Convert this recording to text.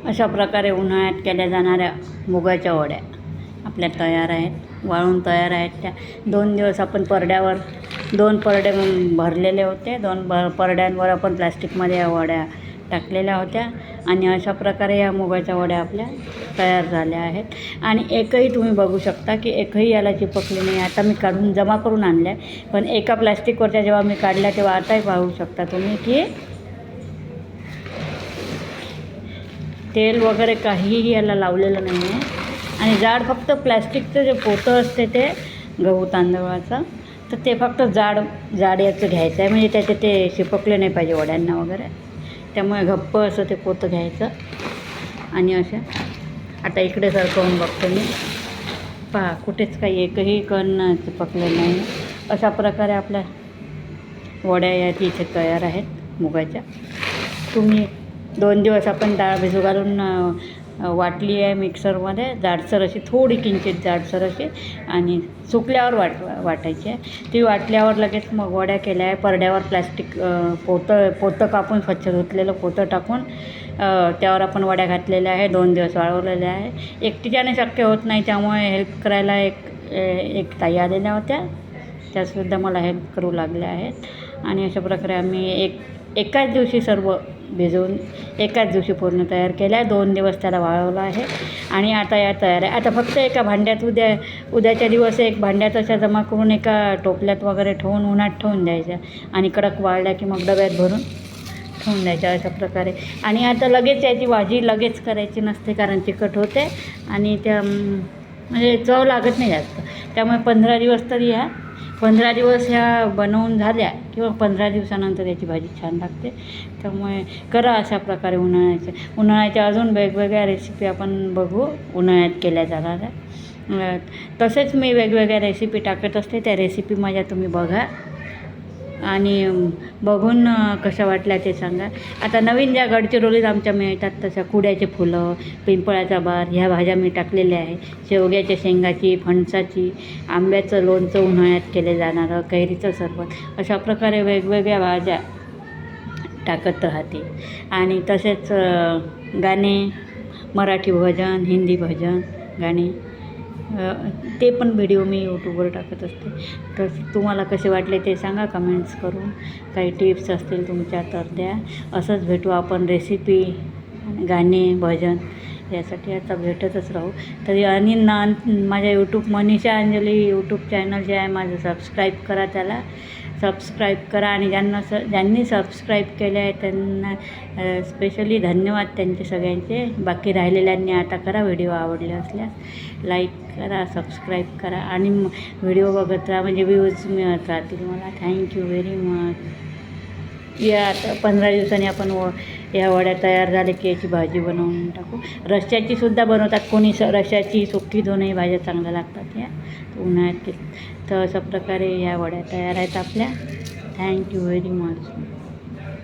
अशा प्रकारे उन्हाळ्यात केल्या जाणाऱ्या मुगाच्या वड्या आपल्या तयार आहेत, वाळून तयार आहेत. त्या 2 दिवस आपण परड्यावर 2 परडे भरलेले होते. 2 परड्यांवर आपण प्लॅस्टिकमध्ये या वड्या टाकलेल्या होत्या आणि अशा प्रकारे या मुगाच्या वड्या आपल्या तयार झाल्या आहेत. आणि एकही तुम्ही बघू शकता की एकही याला चिपकली नाही. आता मी काढून जमा करून आणल्या, पण एका प्लॅस्टिकवरच्या जेव्हा मी काढल्या तेव्हा आताही पाहू शकता तुम्ही की तेल वगैरे काहीही याला लावलेलं नाही आहे. आणि जाड फक्त प्लॅस्टिकचं जे पोतं असते ते गहू तांदळाचं, तर ते फक्त जाड याचं घ्यायचं आहे, म्हणजे त्याचे ते चिपकले नाही पाहिजे वड्यांना वगैरे. त्यामुळे गप्प असं ते पोतं घ्यायचं आणि अशा आता इकडे सरकवून बघतो मी, पहा कुठेच काही एकही कण चिपकले नाही. अशा प्रकारे आपल्या वड्या या इथे तयार आहेत मुगाच्या. तुम्ही 2 दिवस आपण डाळ भिजू घालून वाटली आहे मिक्सरमध्ये, जाडसर अशी, थोडी किंचित जाडसर अशी, आणि सुकल्यावर वाटायची आहे. ती वाटल्यावर लगेच मग वड्या केल्या आहे. परड्यावर प्लॅस्टिक पोतं कापून स्वच्छ धुतलेलं पोतं टाकून त्यावर आपण वड्या घातलेल्या आहे. 2 दिवस वाळवलेल्या आहे. एकटीच्याने शक्य होत नाही, त्यामुळे हेल्प करायला एक ताई आलेल्या होत्या, त्यासुद्धा मला हेल्प करू लागल्या आहेत. आणि अशा प्रकारे आम्ही एकाच दिवशी सर्व भिजवून एकाच दिवशी पूर्ण तयार केल्या आहे. 2 दिवस त्याला वाळवलं आहे आणि आता या तयार आहे. आता फक्त एका भांड्यात उद्याच्या दिवस एक भांड्यात अशा जमा करून एका टोपल्यात वगैरे ठेवून उन्हात ठेवून द्यायच्या आणि कडक वाळल्या की मग डब्यात भरून ठेवून द्यायच्या अशा प्रकारे. आणि आता लगेच याची भाजी लगेच करायची नसते, कारण चिकट होते आणि त्या म्हणजे चव लागत नाही जास्त. त्यामुळे 15 दिवस तरी 15 दिवस ह्या बनवून झाल्या किंवा 15 दिवसानंतर याची भाजी छान लागते. त्यामुळे करा अशा प्रकारे उन्हाळ्याच्या अजून वेगवेगळ्या रेसिपी आपण बघू उन्हाळ्यात केल्या जाणाऱ्या. तसेच मी वेगवेगळ्या रेसिपी टाकत असते, त्या रेसिपी माझ्या तुम्ही बघा आणि बघून कशा वाटल्या ते सांगा. आता नवीन ज्या गडचिरोलीत आमच्या मिळतात तशा कुड्याचे फुलं, पिंपळाचा बार ह्या भाज्या मी टाकलेल्या आहे. शेवग्याच्या शेंगाची, फणसाची, आंब्याचं लोणचं उन्हाळ्यात केले जाणारं, कैरीचं सरबत, अशा प्रकारे वेगवेगळ्या भाज्या टाकत राहते. आणि तसेच गाणे, मराठी भजन, हिंदी भजन गाणे, ते पण व्हिडिओ मी यूट्यूबवर टाकत असते. तर तुम्हाला कसे वाटले ते सांगा कमेंट्स करून. काही टिप्स असतील तुमच्या तर द्या. असंच भेटू आपण रेसिपी, गाणे, भजन यासाठी आता भेटतच राहू. तरी आणि माझ्या मनीषा अंजली यूट्यूब चॅनल जे आहे माझं, सबस्क्राईब करा, त्याला सबस्क्राईब करा. आणि ज्यांनी सबस्क्राईब केले आहे त्यांना स्पेशली धन्यवाद त्यांचे सगळ्यांचे. बाकी राहिलेल्यांनी आता करा. व्हिडिओ आवडले असल्यास लाईक करा, सबस्क्राईब करा आणि व्हिडिओ बघत राहा, म्हणजे व्ह्यूज मिळत राहतील मला. Thank you very much. या आता 15 दिवसांनी आपण या वड्या तयार झाल्या की याची भाजी बनवून टाकू. रश्श्याचीसुद्धा बनवतात कोणी, रश्श्याची, सुकी, दोनही भाज्या चांगल्या लागतात या उन्हाळ्यात. तर अशा प्रकारे या वड्या तयार आहेत आपल्या. Thank you very much.